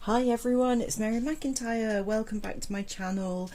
Hi everyone, it's Mary McIntyre. Welcome back to my channel.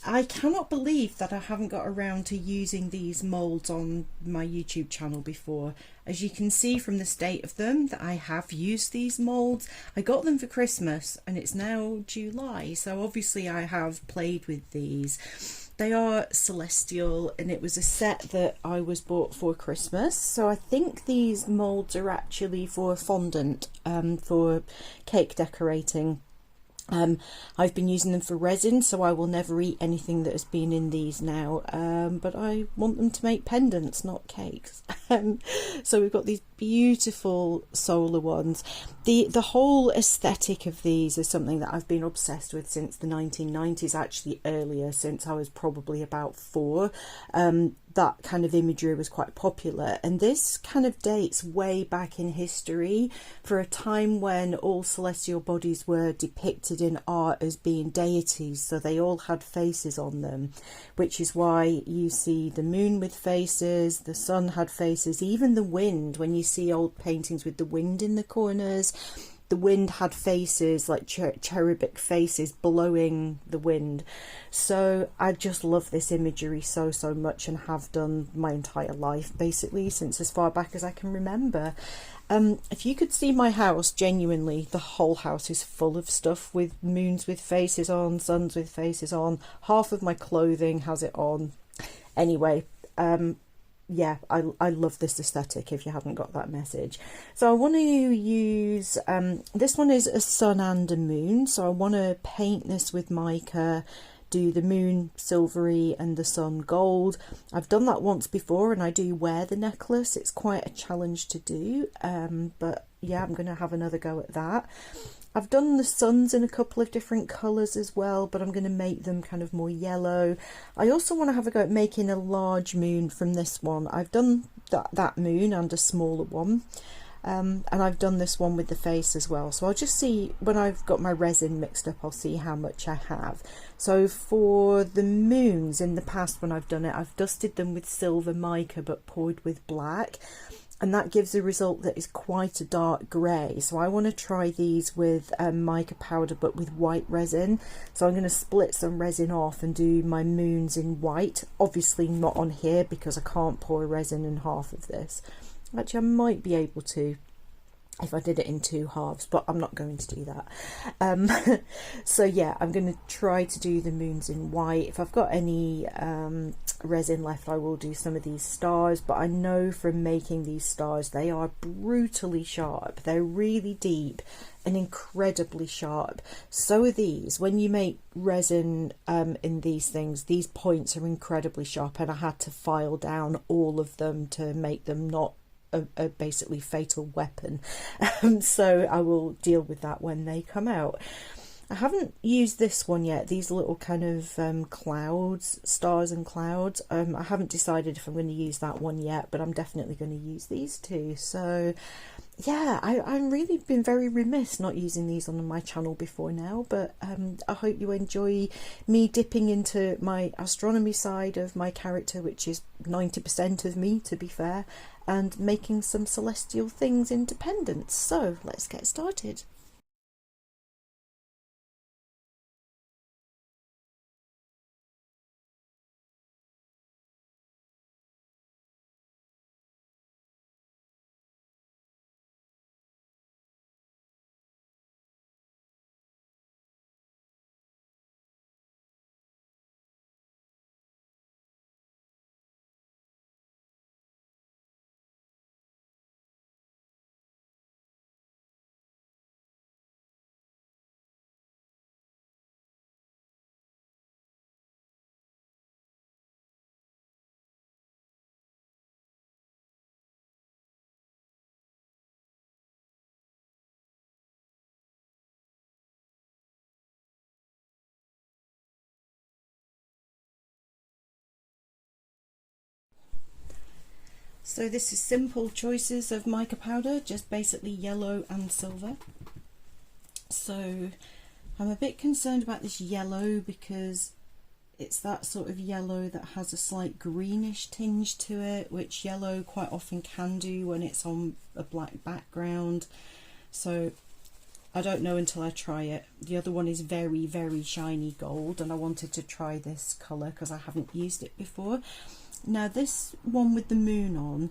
I cannot believe that I haven't got around to using these moulds on my YouTube channel before. As you can see from the state of them, that I have used these moulds. I got them for Christmas and it's now July, so obviously I have played with these. They are celestial and it was a set that I was bought for Christmas. So I think these moulds are actually for fondant, for cake decorating. I've been using them for resin, so I will never eat anything that has been in these now, but I want them to make pendants, not cakes. So we've got these beautiful solar ones. The whole aesthetic of these is something that I've been obsessed with since the 1990s, actually earlier, since I was probably about 4. That kind of imagery was quite popular, and this kind of dates way back in history, for a time when all celestial bodies were depicted in art as being deities, so they all had faces on them, which is why you see the moon with faces, the sun had faces, even the wind. When you see old paintings with the wind in the corners, the wind had faces, like cherubic faces blowing the wind. So I just love this imagery so much, and have done my entire life, basically since as far back as I can remember. If you could see my house, genuinely the whole house is full of stuff with moons with faces on, suns with faces on. Half of my clothing has it on. Anyway, yeah, I love this aesthetic, if you haven't got that message. So I want to use, this one is a sun and a moon, so I want to paint this with mica, do the moon silvery and the sun gold. I've done that once before and I do wear the necklace. It's quite a challenge to do, but yeah, I'm going to have another go at that. I've done the suns in a couple of different colours as well, but I'm going to make them kind of more yellow. I also want to have a go at making a large moon from this one. I've done that moon and a smaller one, and I've done this one with the face as well. So I'll just see, when I've got my resin mixed up, I'll see how much I have. So for the moons in the past, when I've done it, I've dusted them with silver mica but poured with black, and that gives a result that is quite a dark grey. So I want to try these with mica powder but with white resin. So I'm going to split some resin off and do my moons in white. Obviously not on here because I can't pour resin in half of this. Actually, I might be able to if I did it in 2 halves, but I'm not going to do that. So yeah, I'm going to try to do the moons in white. If I've got any resin left, I will do some of these stars, but I know from making these stars, they are brutally sharp. They're really deep and incredibly sharp. So are these. When you make resin in these things, these points are incredibly sharp, and I had to file down all of them to make them not a basically fatal weapon. So I will deal with that when they come out. I haven't used this one yet, these little kind of clouds, stars and clouds. I haven't decided if I'm going to use that one yet, but I'm definitely going to use these two. So yeah, I'm really been very remiss not using these on my channel before now, but I hope you enjoy me dipping into my astronomy side of my character, which is 90% of me, to be fair, and making some celestial things into pendants. So let's get started. So this is simple choices of mica powder, just basically yellow and silver. So I'm a bit concerned about this yellow because it's that sort of yellow that has a slight greenish tinge to it, which yellow quite often can do when it's on a black background. So I don't know until I try it. The other one is very, very shiny gold, and I wanted to try this colour because I haven't used it before. Now this one with the moon on,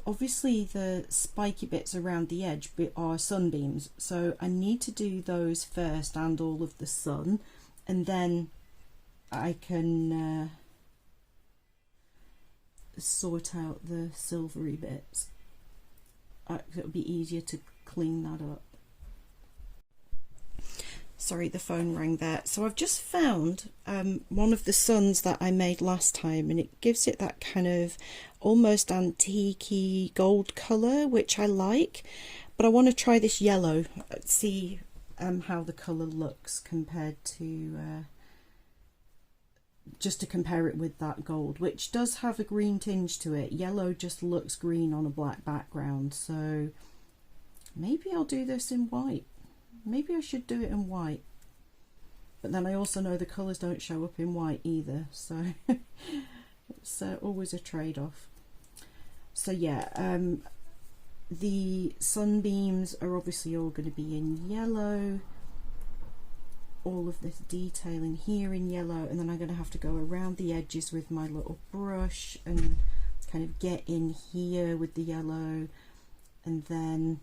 obviously the spiky bits around the edge are sunbeams, so I need to do those first and all of the sun, and then I can sort out the silvery bits. It'll be easier to clean that up. Sorry, the phone rang there. So I've just found one of the suns that I made last time, and it gives it that kind of almost antique-y gold colour, which I like. But I want to try this yellow, see how the colour looks compared to, just to compare it with that gold, which does have a green tinge to it. Yellow just looks green on a black background, so maybe I'll do this in white. Maybe I should do it in white, but then I also know the colours don't show up in white either, so it's always a trade-off. So yeah, the sunbeams are obviously all going to be in yellow, all of this detailing here in yellow, and then I'm going to have to go around the edges with my little brush and kind of get in here with the yellow, and then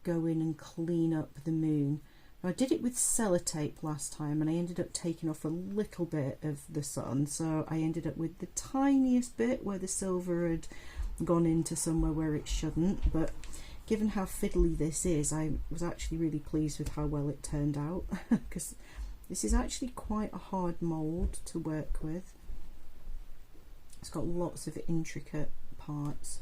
go in and clean up the moon. Now, I did it with sellotape last time, and I ended up taking off a little bit of the sun, so I ended up with the tiniest bit where the silver had gone into somewhere where it shouldn't. But given how fiddly this is, I was actually really pleased with how well it turned out, because this is actually quite a hard mould to work with. It's got lots of intricate parts.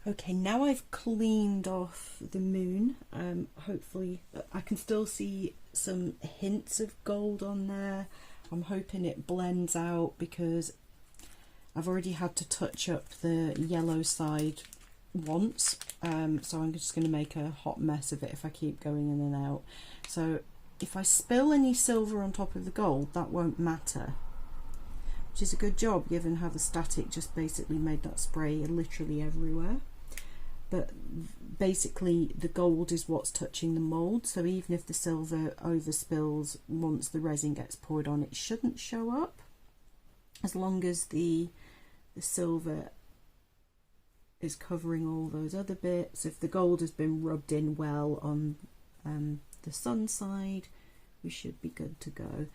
Okay, now I've cleaned off the moon, hopefully I can still see some hints of gold on there. I'm hoping it blends out because I've already had to touch up the yellow side once, so I'm just going to make a hot mess of it if I keep going in and out. So if I spill any silver on top of the gold, that won't matter, which is a good job given how the static just basically made that spray literally everywhere. But basically the gold is what's touching the mould, so even if the silver overspills once the resin gets poured on, it shouldn't show up, as long as the silver is covering all those other bits. If the gold has been rubbed in well on the sun side, we should be good to go.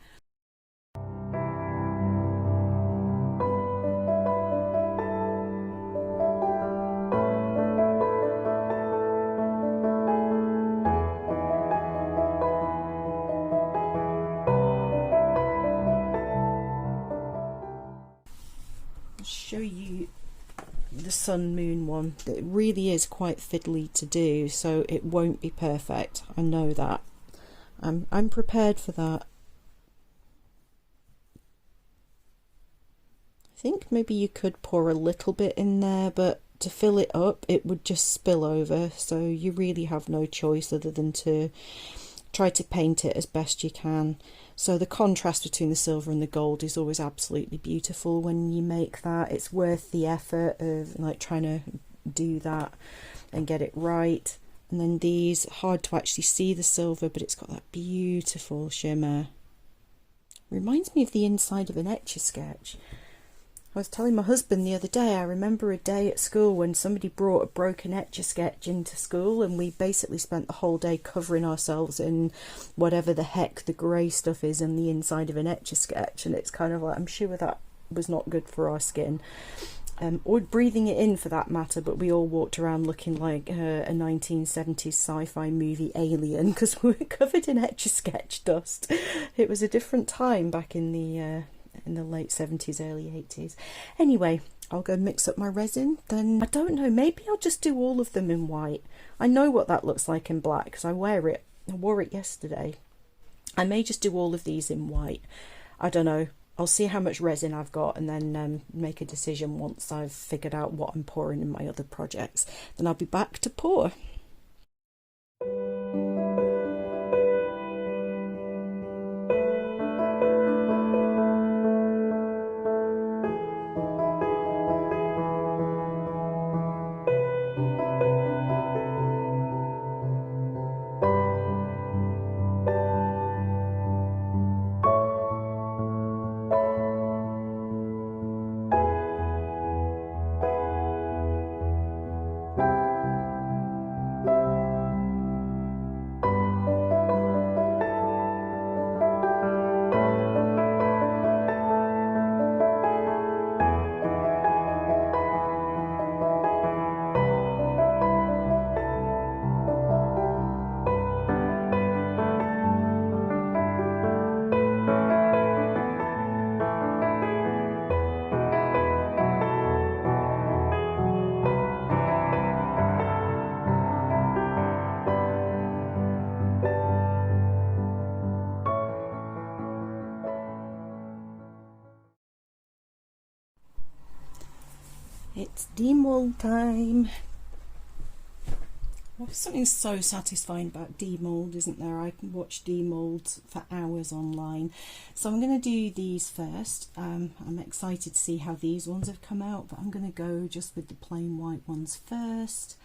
Show you the sun moon one. It really is quite fiddly to do, so it won't be perfect. I know that. I'm prepared for that. I think maybe you could pour a little bit in there, but to fill it up it would just spill over, so you really have no choice other than to try to paint it as best you can. So the contrast between the silver and the gold is always absolutely beautiful when you make that. It's worth the effort of like trying to do that and get it right. And then these, hard to actually see the silver, but it's got that beautiful shimmer. Reminds me of the inside of an Etch-a-Sketch. I was telling my husband the other day, I remember a day at school when somebody brought a broken Etch-a-Sketch into school, and we basically spent the whole day covering ourselves in whatever the heck the grey stuff is in the inside of an Etch-a-Sketch, and it's kind of like, I'm sure that was not good for our skin. Or breathing it in for that matter, but we all walked around looking like a 1970s sci-fi movie alien because we were covered in Etch-a-Sketch dust. It was a different time back in the in the late 70s, early 80s. Anyway, I'll go mix up my resin. Then I don't know, maybe I'll just do all of them in white. I know what that looks like in black because I wear it. I wore it yesterday. I may just do all of these in white. I don't know. I'll see how much resin I've got and then make a decision once I've figured out what I'm pouring in my other projects. Then I'll be back to pour. It's demold time. Well, something so satisfying about demold, isn't there? I can watch demolds for hours online. So I'm going to do these first. I'm excited to see how these ones have come out, but I'm going to go just with the plain white ones first.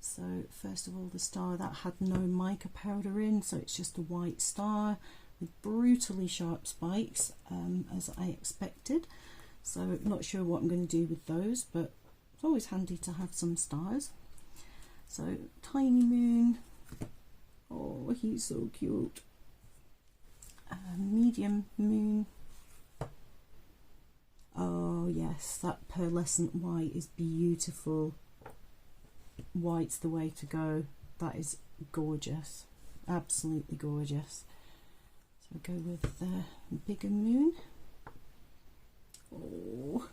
So first of all, the star that had no mica powder in, so it's just a white star with brutally sharp spikes, as I expected. So not sure what I'm going to do with those, but it's always handy to have some stars. So tiny moon, oh he's so cute. Medium moon, oh yes, that pearlescent white is beautiful. White's the way to go. That is gorgeous, absolutely gorgeous. So go with the bigger moon. Oh,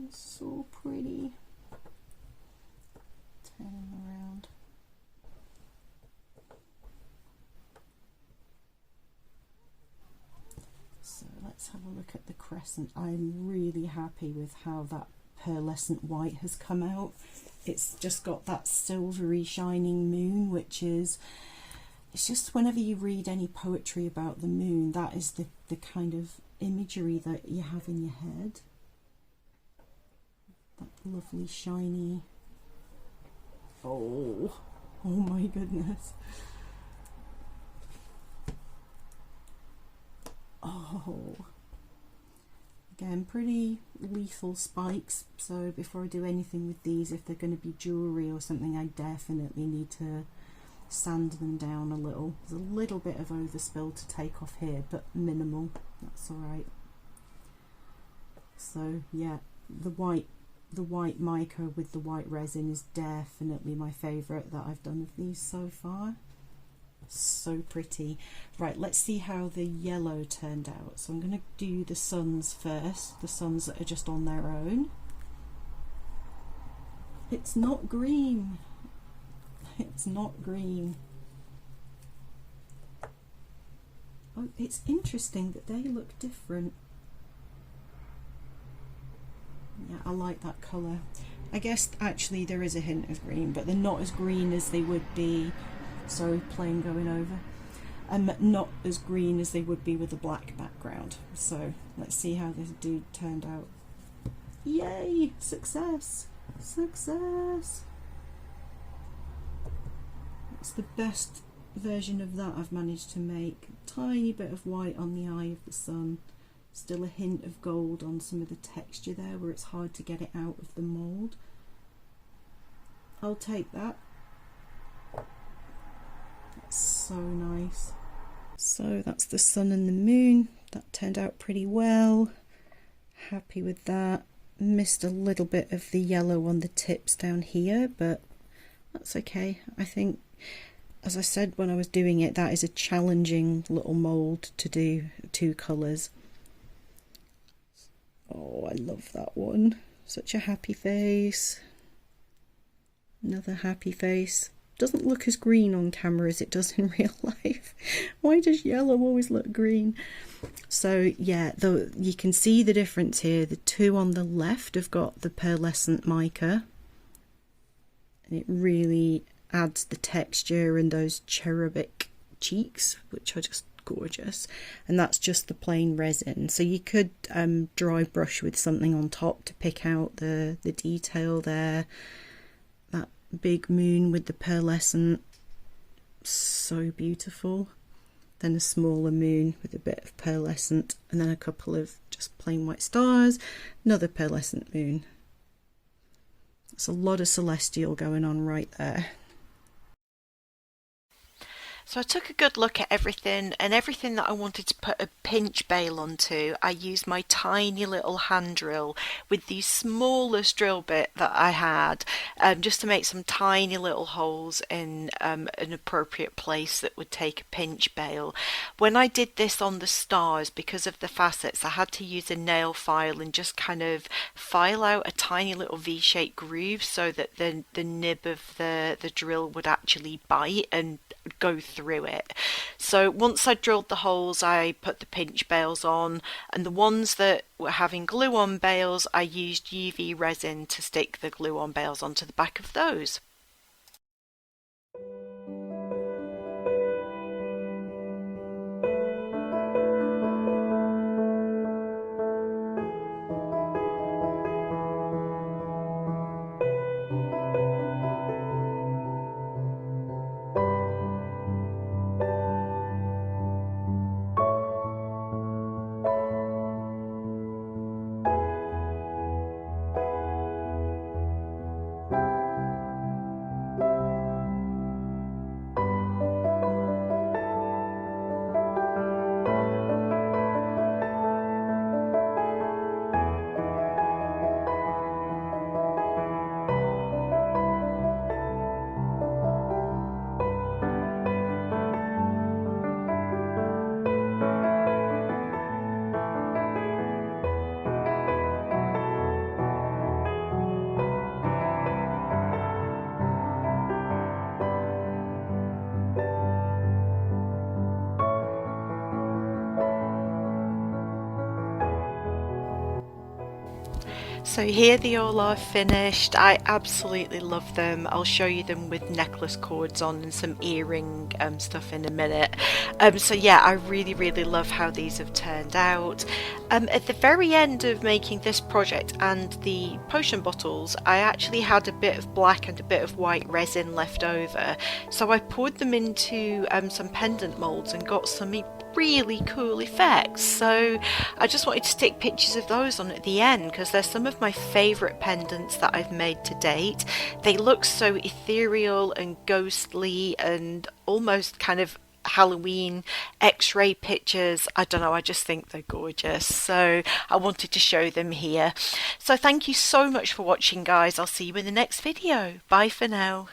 it's so pretty. Turn him around. So let's have a look at the crescent. I'm really happy with how that pearlescent white has come out. It's just got that silvery shining moon, which is, it's just whenever you read any poetry about the moon, that is the kind of imagery that you have in your head. That lovely shiny, oh my goodness, oh, again pretty lethal spikes. So before I do anything with these, if they're going to be jewellery or something, I definitely need to sand them down a little. There's a little bit of overspill to take off here, but minimal, that's all right. So yeah, the white mica with the white resin is definitely my favourite that I've done of these so far. So pretty. Right, let's see how the yellow turned out. So I'm going to do the suns first, the suns that are just on their own. It's not green. It's not green. Oh, it's interesting that they look different. Yeah, I like that colour. I guess actually there is a hint of green, but they're not as green as they would be, sorry, plane going over, not as green as they would be with a black background. So let's see how this dude turned out. Yay! Success! Success! It's the best version of that I've managed to make. Tiny bit of white on the eye of the sun. Still a hint of gold on some of the texture there where it's hard to get it out of the mould. I'll take that. That's so nice. So that's the sun and the moon. That turned out pretty well. Happy with that. Missed a little bit of the yellow on the tips down here, but that's okay. I think, as I said when I was doing it, that is a challenging little mould to do two colours. Oh, I love that one. Such a happy face. Another happy face. Doesn't look as green on camera as it does in real life. Why does yellow always look green? So yeah, though you can see the difference here. The two on the left have got the pearlescent mica, and it really adds the texture and those cherubic cheeks, which are just gorgeous. And that's just the plain resin. So you could dry brush with something on top to pick out the detail there. That big moon with the pearlescent, so beautiful. Then a smaller moon with a bit of pearlescent, and then a couple of just plain white stars, another pearlescent moon. There's a lot of celestial going on right there. So I took a good look at everything, and everything that I wanted to put a pinch bail onto, I used my tiny little hand drill with the smallest drill bit that I had, just to make some tiny little holes in an appropriate place that would take a pinch bail. When I did this on the stars, because of the facets, I had to use a nail file and just kind of file out a tiny little V-shaped groove so that the nib of the drill would actually bite and go through it. So once I drilled the holes, I put the pinch bails on, and the ones that were having glue on bails, I used UV resin to stick the glue on bails onto the back of those. So here they all are finished. I absolutely love them. I'll show you them with necklace cords on and some earring stuff in a minute. So yeah, I really love how these have turned out. At the very end of making this project and the potion bottles, I actually had a bit of black and a bit of white resin left over. So I poured them into some pendant moulds and got some really cool effects. So I just wanted to stick pictures of those on at the end because they're some of my favourite pendants that I've made to date. They look so ethereal and ghostly and almost kind of Halloween X-ray pictures. I don't know, I just think they're gorgeous, so I wanted to show them here. So thank you so much for watching, guys. I'll see you in the next video. Bye for now.